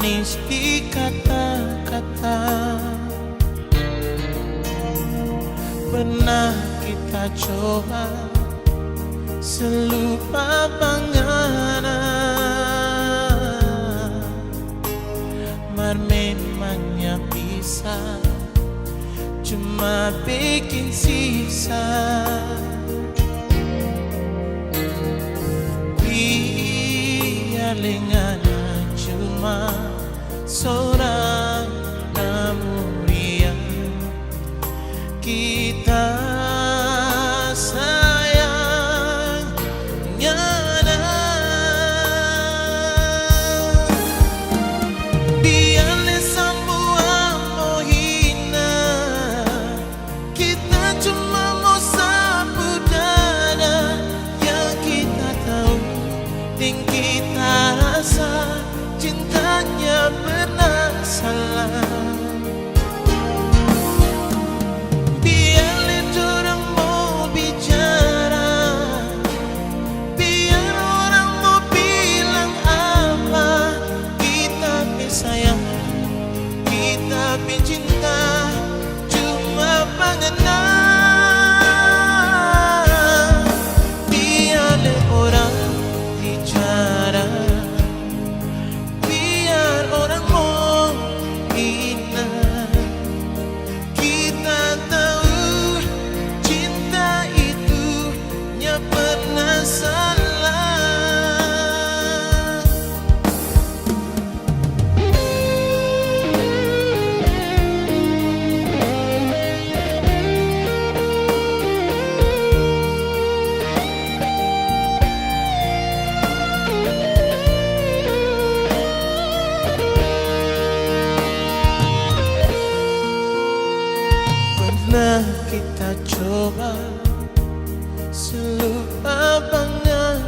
manis di kata-kata. Pernah kita coba selupa panganan, mar memangnya bisa cuma bikin sisa. Biar lengana cuma seorang namuria kita sayang nyana. Biarlah semua mau hina, kita cuma mau sapu dada. Yang kita tahu dan kita rasa cintanya pernah salah. Tapi cinta cuma pengenang. Biarlah orang bicara, biar orang mau hina. Kita tahu cinta itu nya pernah salah. Pernah kita coba selupa panganan,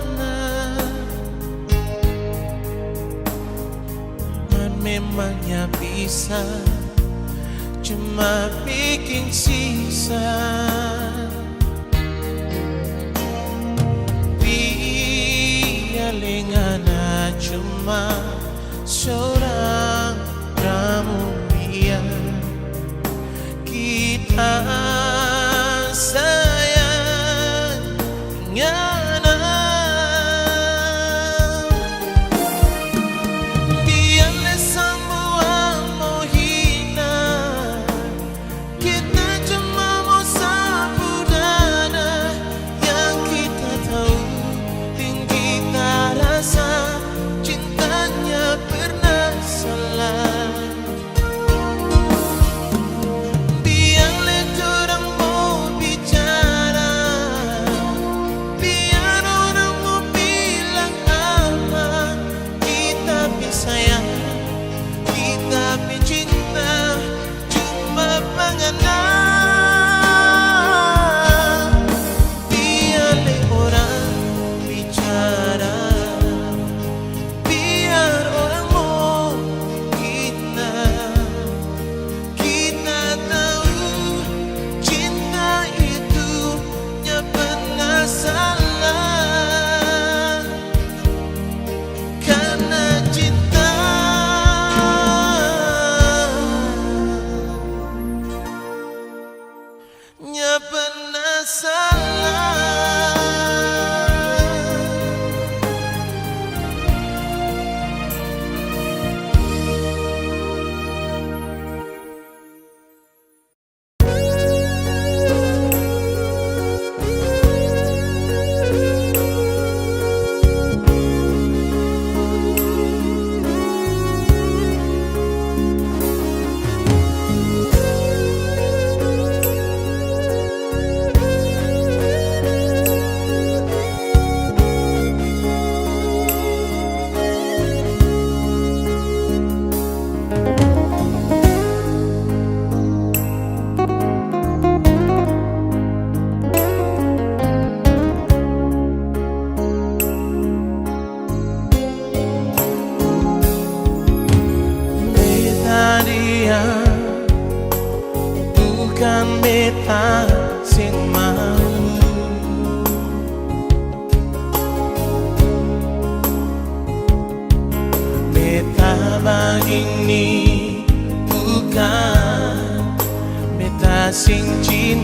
dan memangnya bisa cuma bikin sisa. Biar lengana cuma seorang pramudia kita sayang nyana. Biarlah semua mau hina, kita cuma mau sapu dada. Yang kita tahu dan kita rasa cintanya pernah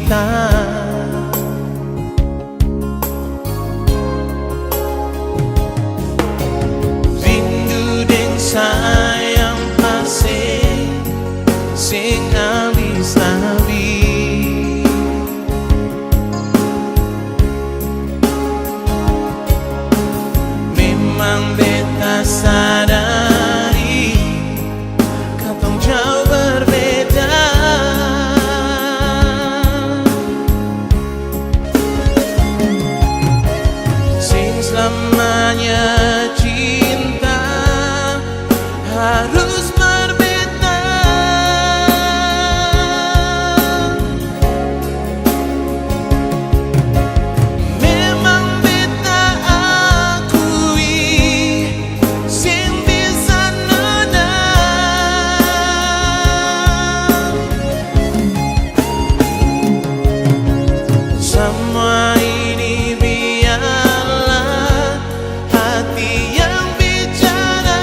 kita. Rindu dan sayang pasir sing abis-abis. Memang beta sadari katong jauh berbeda. Sing selamanya cinta harus berbeda. Memang beta akui sing bisa nona. Semua ini biarlah hati yang bicara.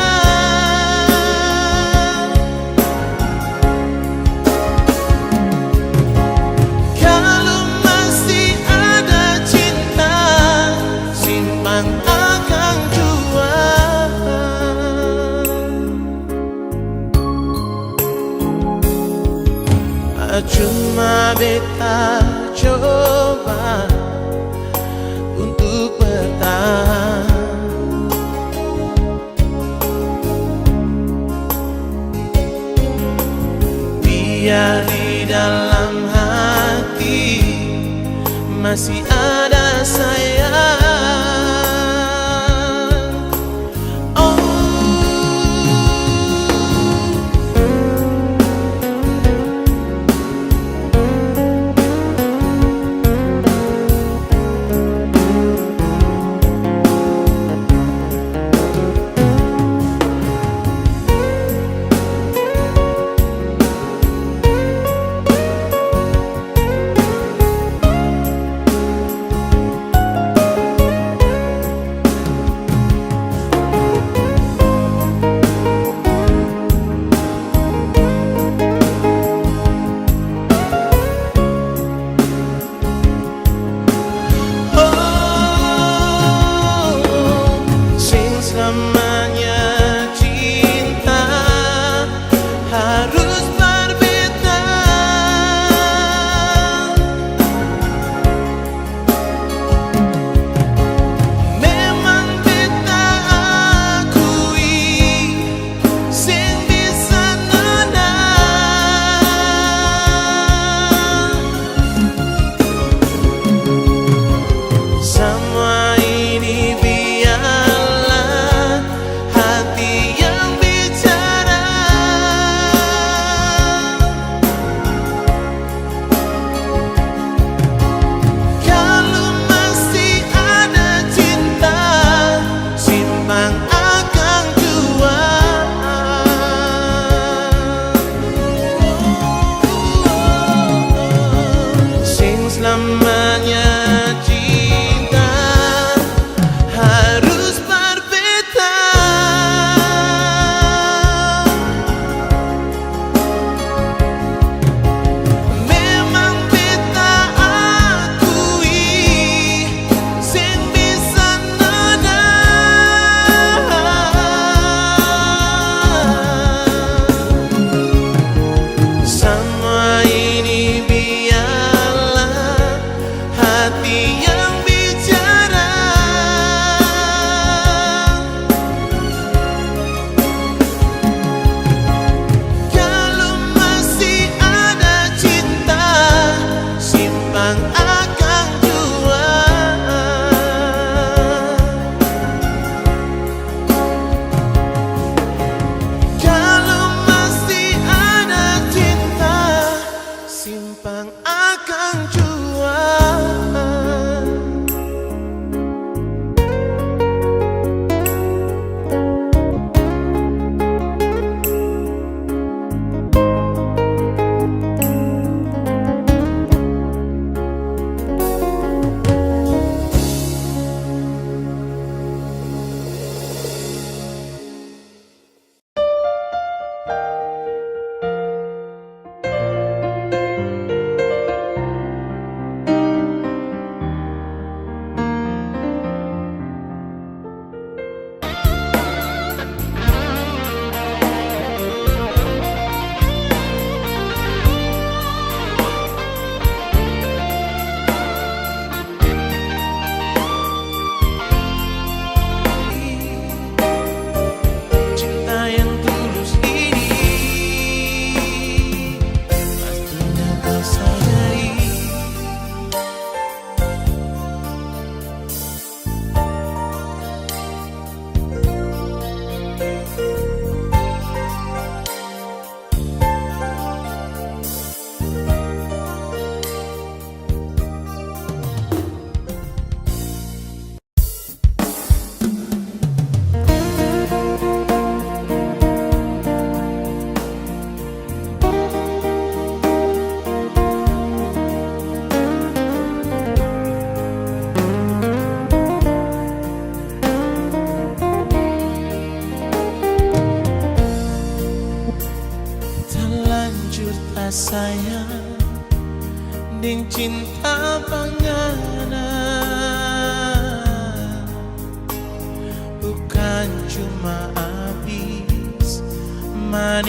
Kalau masih ada cinta, simpan akang jua. Cuma beta coba untuk bertahan. Biar di dalam hati masih ada sayang. Oh,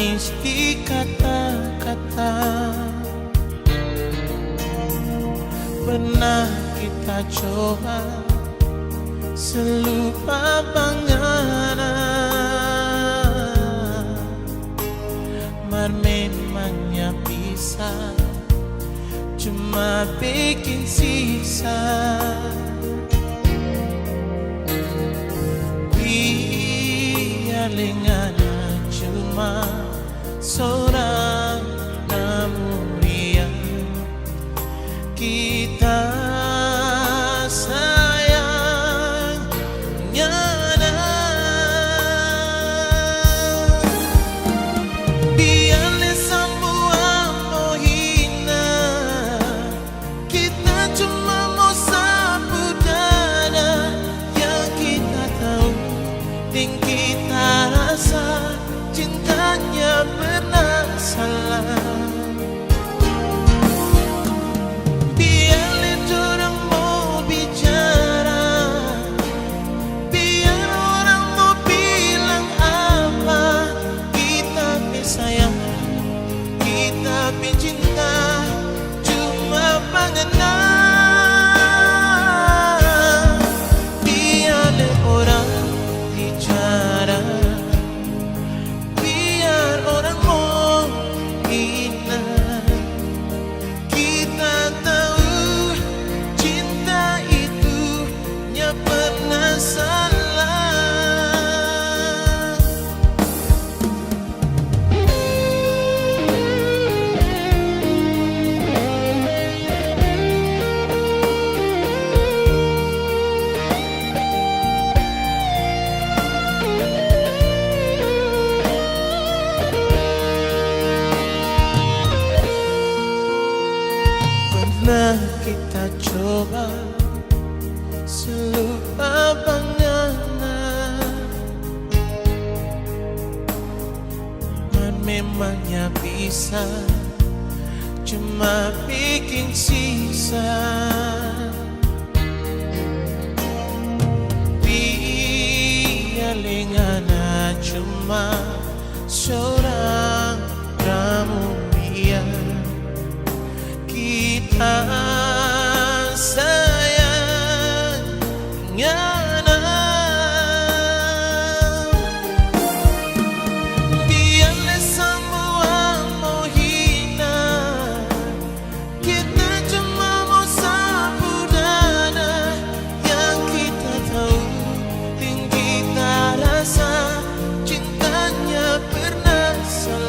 manis di kata-kata. Pernah kita coba selupa panganan, mar memangnya bisa cuma bikin sisa. Lingana cuma seorang namuria kita sayang nyana. Biarlah semua mau hina, kita cuma mau sapu dada. Yang kita tahu dan kita rasa cintanya pernah salah. Biarlah orang mau bicara, biar orang mau bilang apa, kita sayang, kita cinta cuma pengenal. Biarlah orang bicara, biar orang mau hina, kita tahu cinta itu nya pernah salah. Pernah kita coba selupa panganan, man memangnya bisa cuma bikin sisa. Biarlah cuma seorang pramuria kita sayang nyana. Biarlah semua mau hina, kita cuma mau sapu dada. Yang kita tahu dan kita rasa cintanya pernah salah.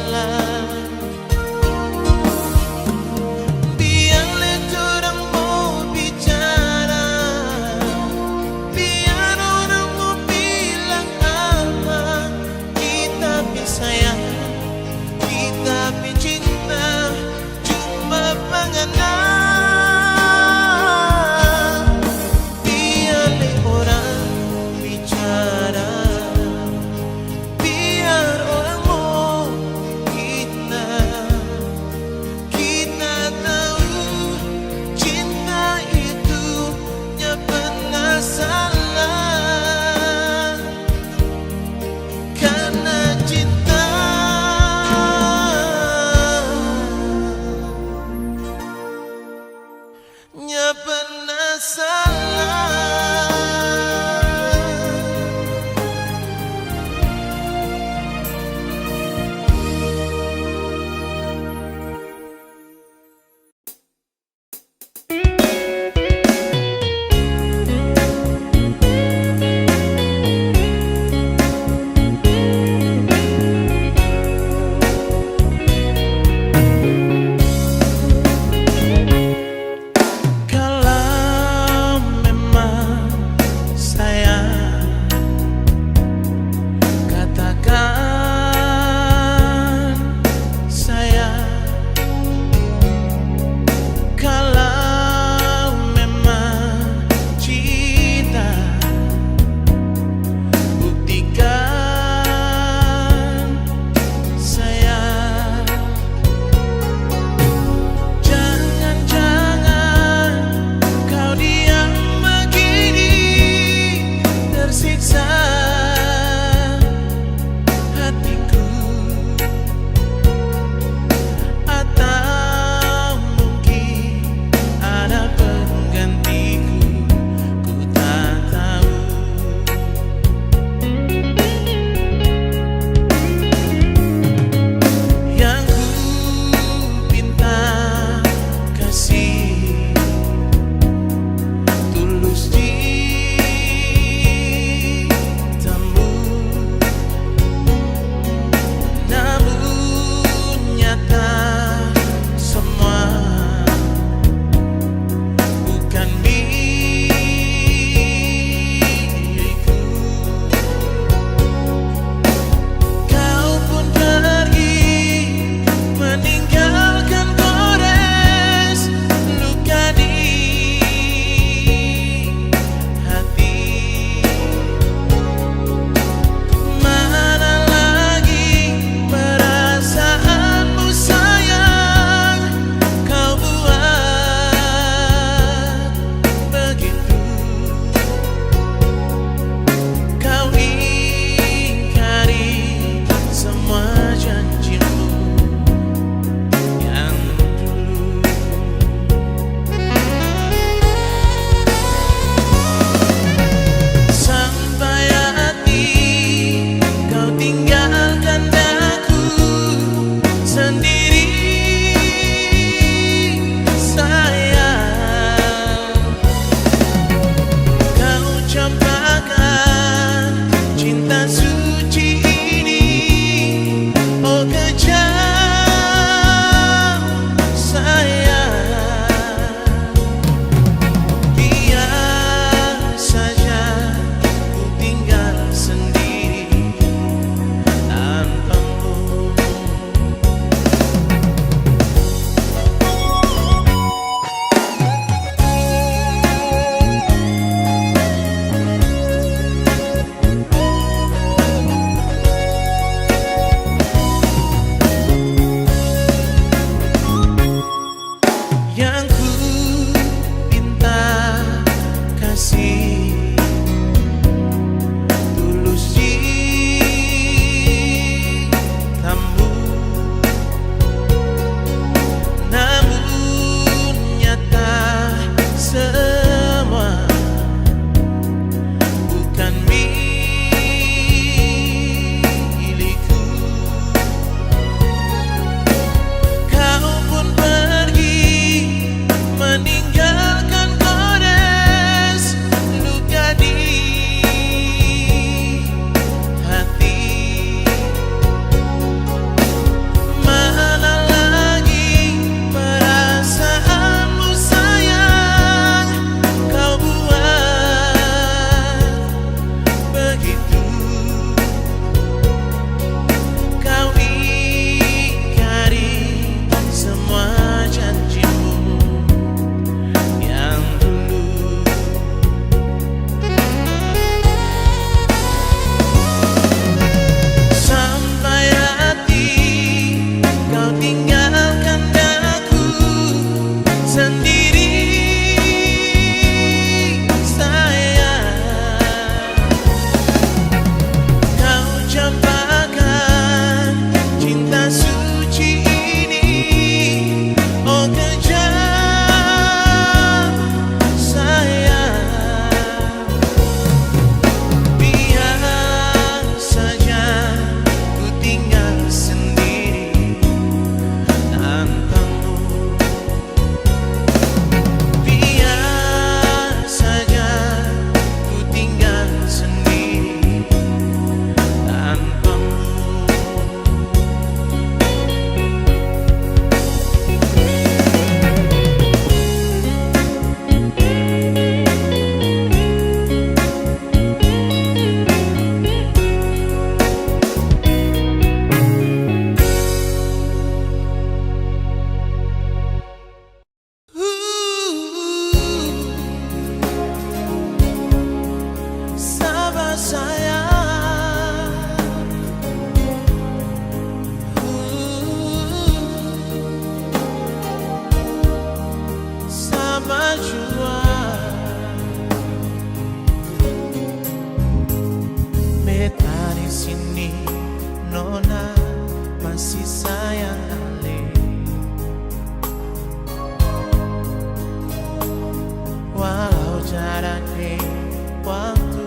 waktu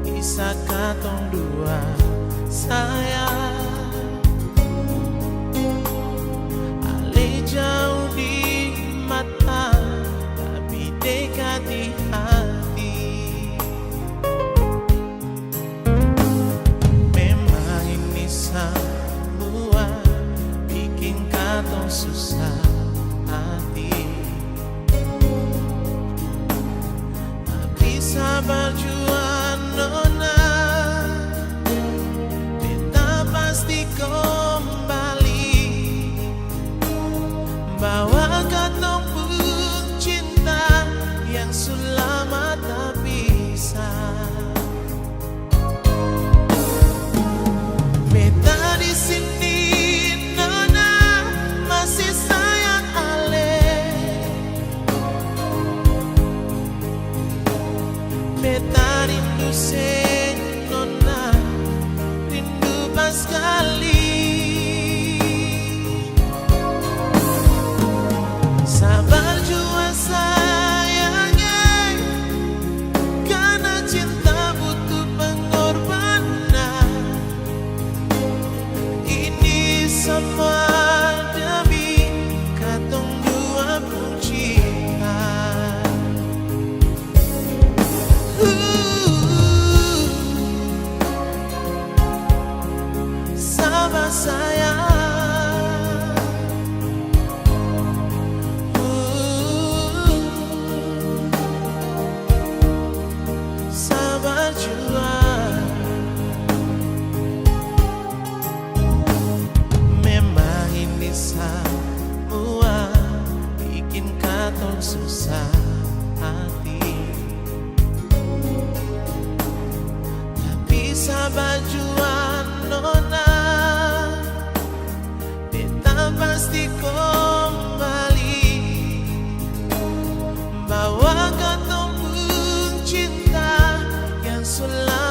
bisa katong dua sayang. Ale jauh di mata tapi dekat di hati. Memang ini semua bikin katong susah hati. Sabar jua nona, beta pasti kembali bawa katong pun cinta yang selama tak bisa. Beta di sini nona masih sayang ale. Beta rindu nona, rindu pas sekali. Sabar jua sayangnya, karena cinta butuh pengorbanan. Ini semua demi katong dua pun cinta. Sabar sayang, sabar jua. Memang ini semua bikin katong susah hati. Tapi sabar jua nona, beta pasti kembali bawa katong pun cinta yang selalu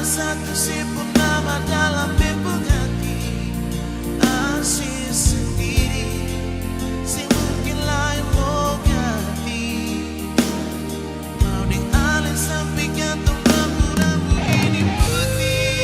satu si purnama dalam bimbang hati. Asih sendiri si mungkin lain mau ganti. Mau dialih samping gantung rambu-rambu ini putih.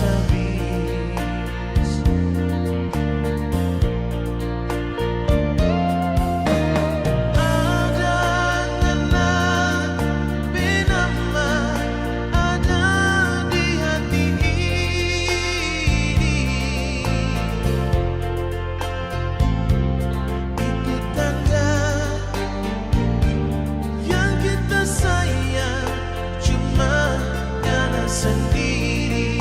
habis. Ada ngena binama ada di hati ini. Itu tanda yang kita sayang cuma nyala sendiri.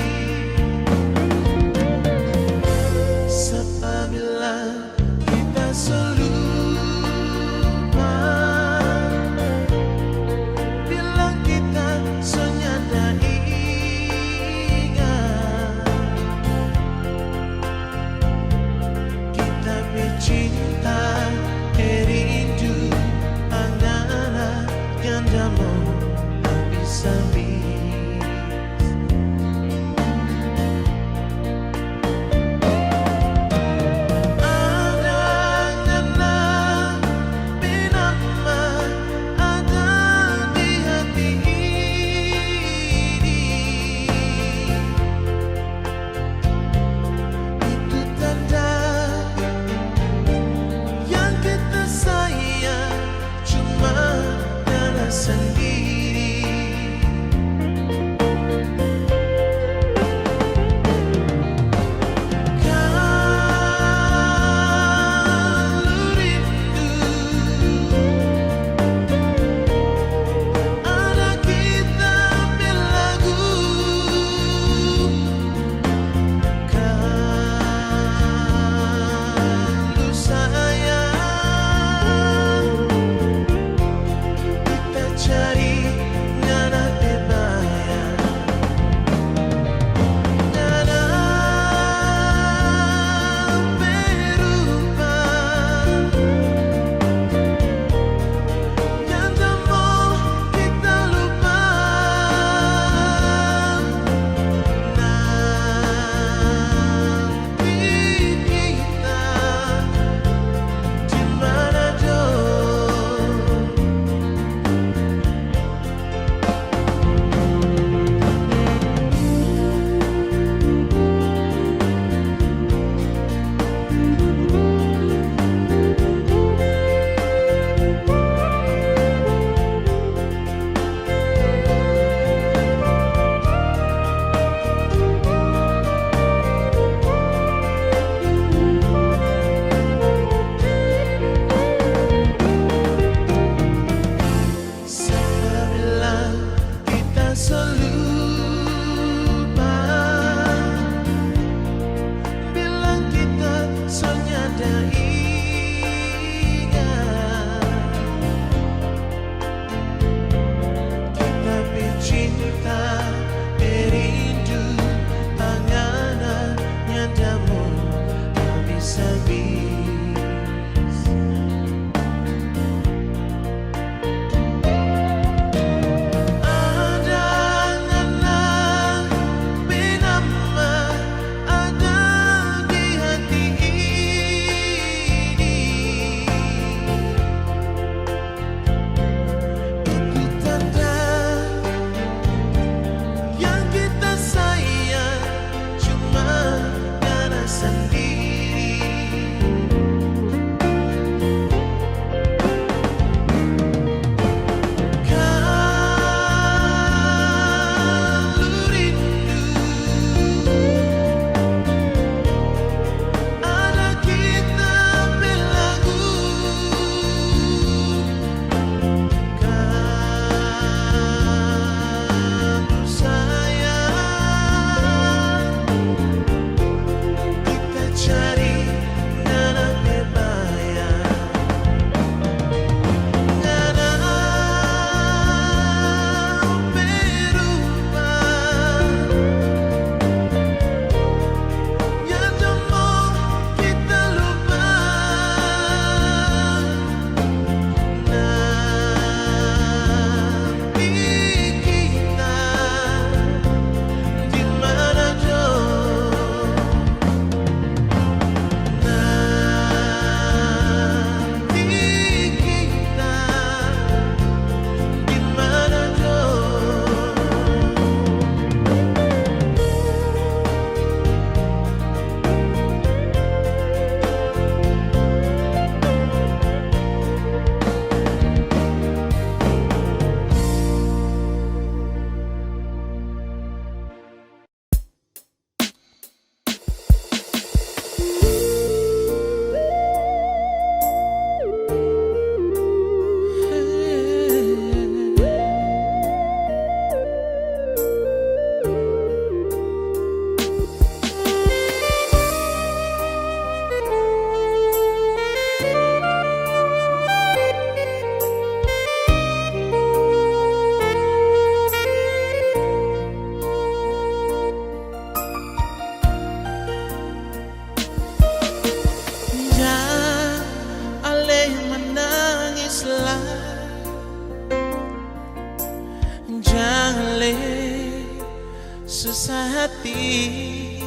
hati.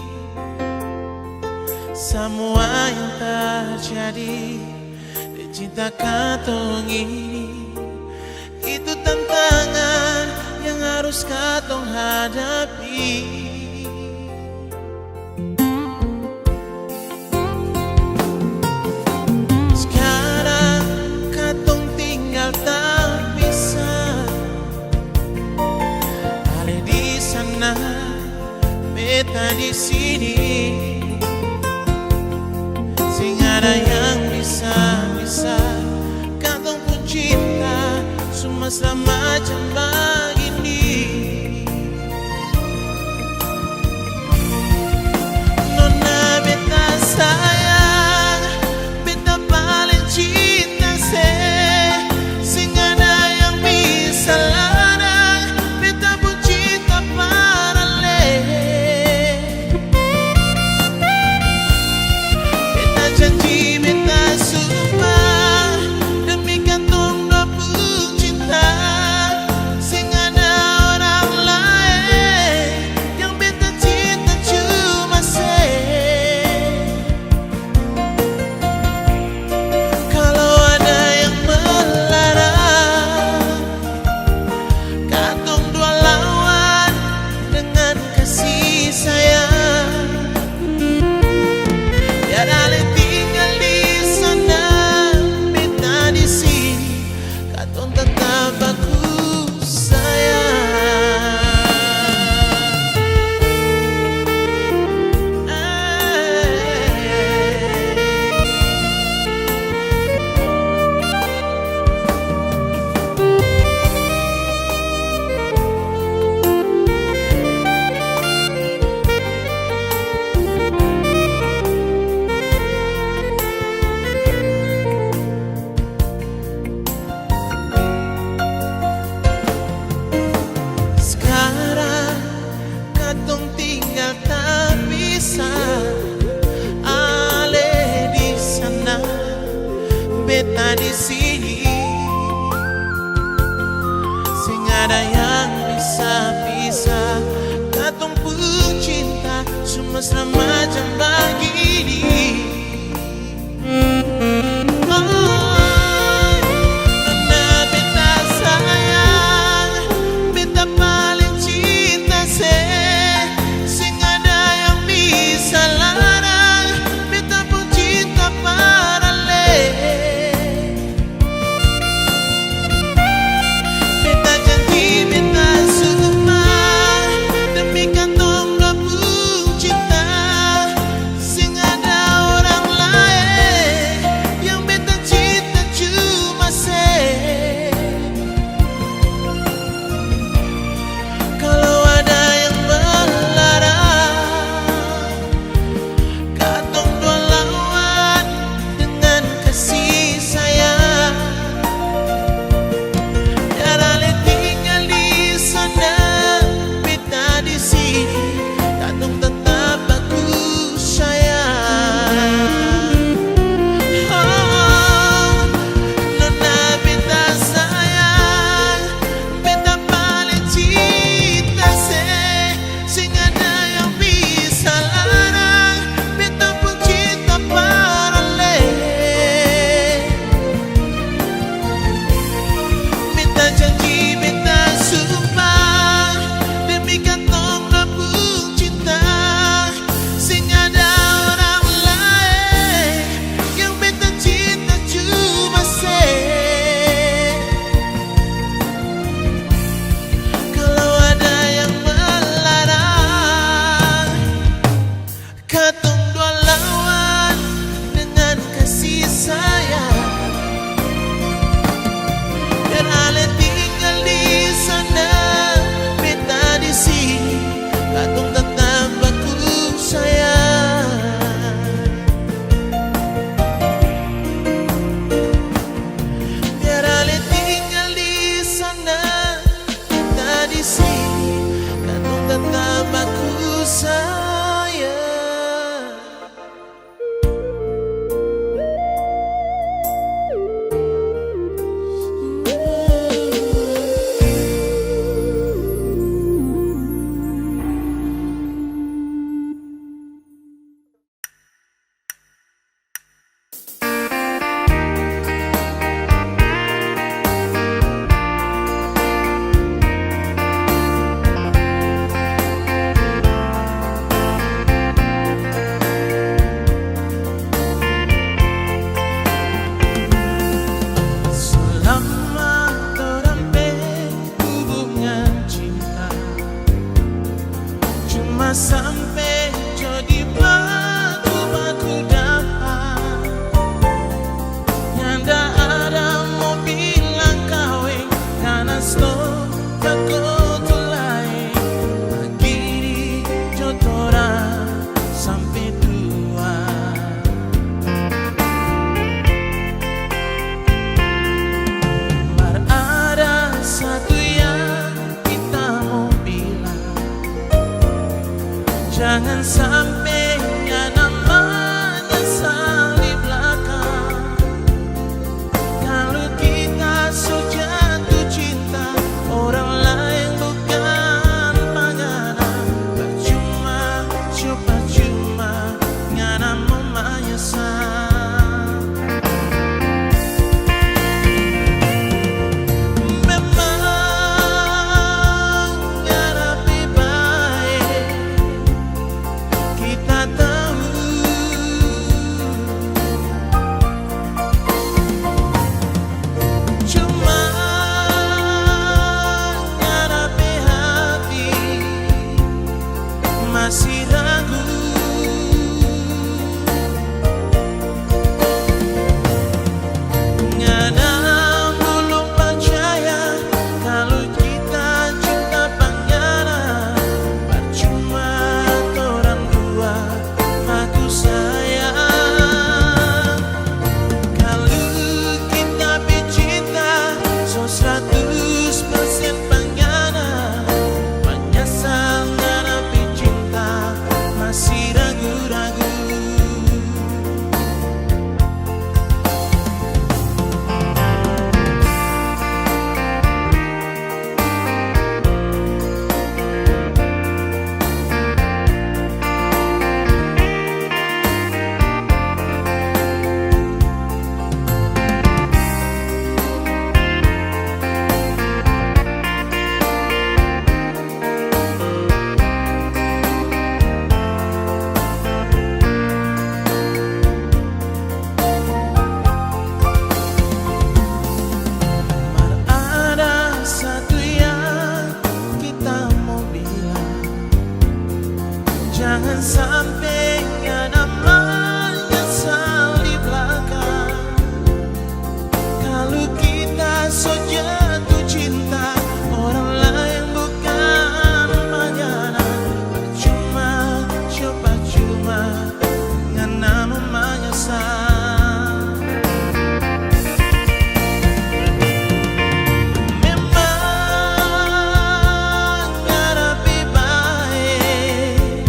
Semua yang terjadi di cinta katong ini, itu tantangan yang harus katong hadapi. Sekarang katong tinggal terpisah, Ale di sana, beta di sini. Sing ada yang bisa katong pun cinta cuma semacam begini. Nona beta sayang, beta paling cinta se. Sing ada yang bisa larang, beta pun cinta parale. Beta janji, beta sumpah, demi katong dua pun cinta. Sing ada orang lain yang beta cinta cuma se. Kalau ada yang melarang, katong dua lawan dengan kasih sayang. Biar Ale tinggal di sana, beta di sini, katong tetap aku sayang. Sekarang katong tinggal terpisah, Ale di sana, beta di sini. Sing ada yang bisa katong pun cinta cuma semacam begini. Nona beta sayang, beta paling cinta se. Sing ada yang bisa larang, beta pun cinta parale. Beta janji, beta sumpah, demi katong dua pun cinta. Sing ada orang lain yang beta cinta cuma se. Kalau ada yang melarang, katong dua lawan dengan kasih sayang. Biar Ale tinggal di sana, beta di sini, katong tetap aku sayang. Oh, nona beta sayang, beta paling cinta se. Sing ada yang bisa larang, beta pun cinta parale. Beta janji, beta sumpah, demi katong dua pun cinta. Sing ada orang lain yang beta cinta cuma se. Kalau ada yang melarang, katong dua lawan dengan kasih sayang. Biar Ale tinggal di sana, beta di sini, katong tetap aku sayang. Biar Ale tinggal di sana, beta di sini, katong tetap aku sayang. sampainya namanya di belakang. Kalau kita so jatuh cinta, orang lain bukan mengana. Percuma, coba cuma ngana memayasang. Masih ragu, ngana belum percaya kalau kita cinta panjana. Percuma orang dua, aku sayang. Kalau kita bercinta so 100% panjana, menyesal masih ragu-ragu. Jangan sampai namanya di belakang. Kalau kita so jatuh cinta, orang lain bukan mengana. Percuma, coba cuma ngana memayasang. Memang ngana lebih baik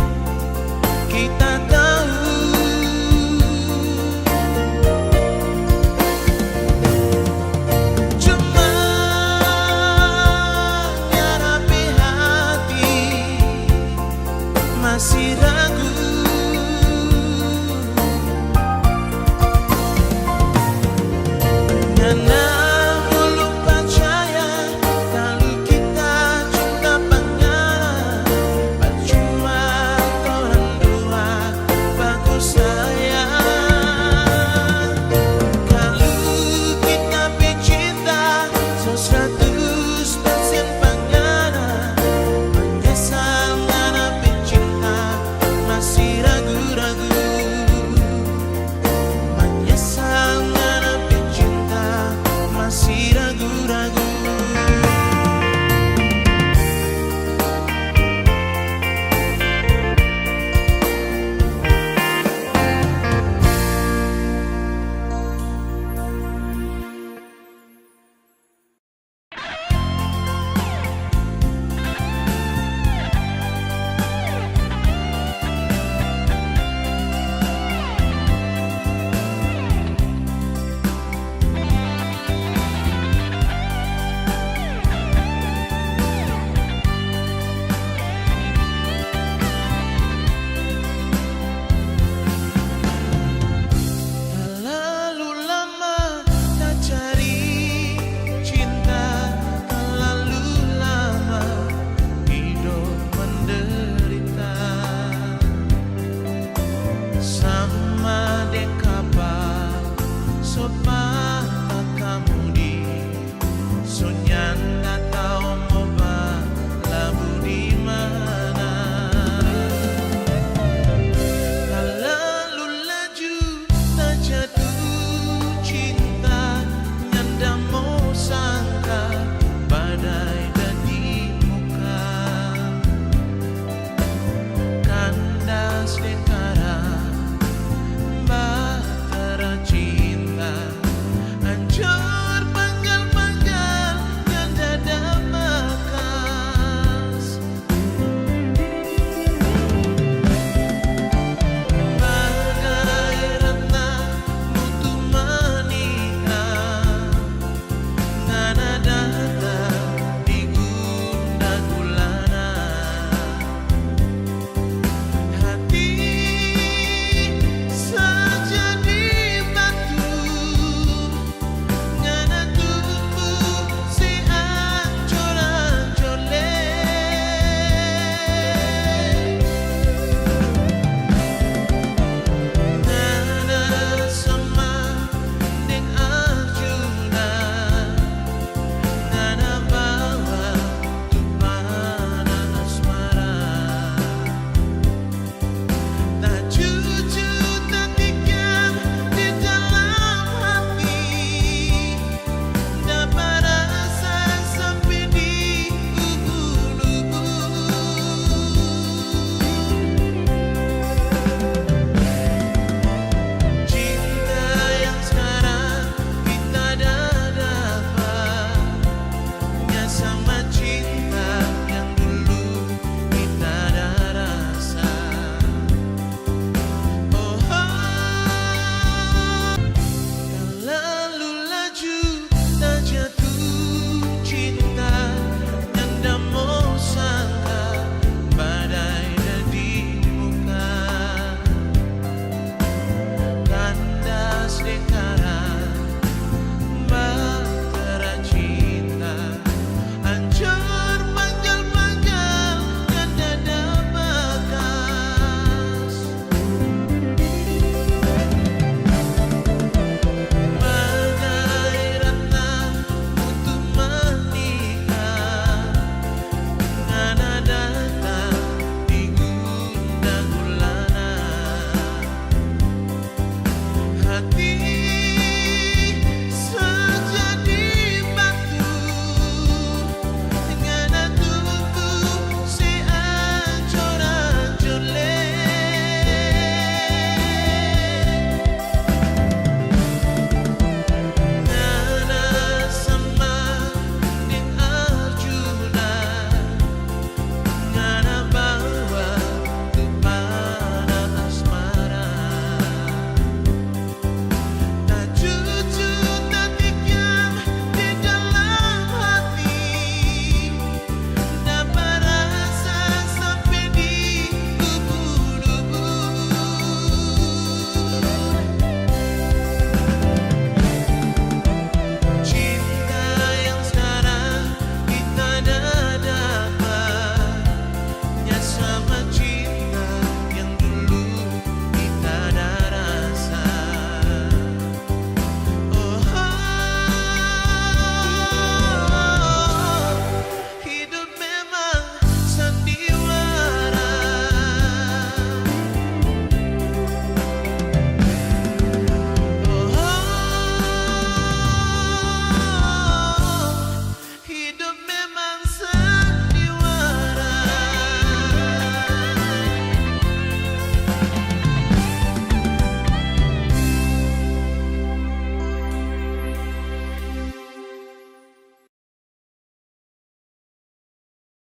kita tahu. Cuma nyarapi hati masih ragu. Ngana belum percaya kalau kita cinta panjana. Percuma orang dua, aku sayang. Kalau kita bercinta so 100% panjana, menyesal ngana bercinta masih ragu-ragu. Menyesal ngana bercinta masih ragu-ragu. Terlalu lama tak cari cinta, terlalu lama hidup menderita. Sama dek kapal sopan kamu di sunyan, tak tahu mau labu di mana. Terlalu laju tak jatuh cinta, nyanda mau sangka badai dan di muka. Kandas dek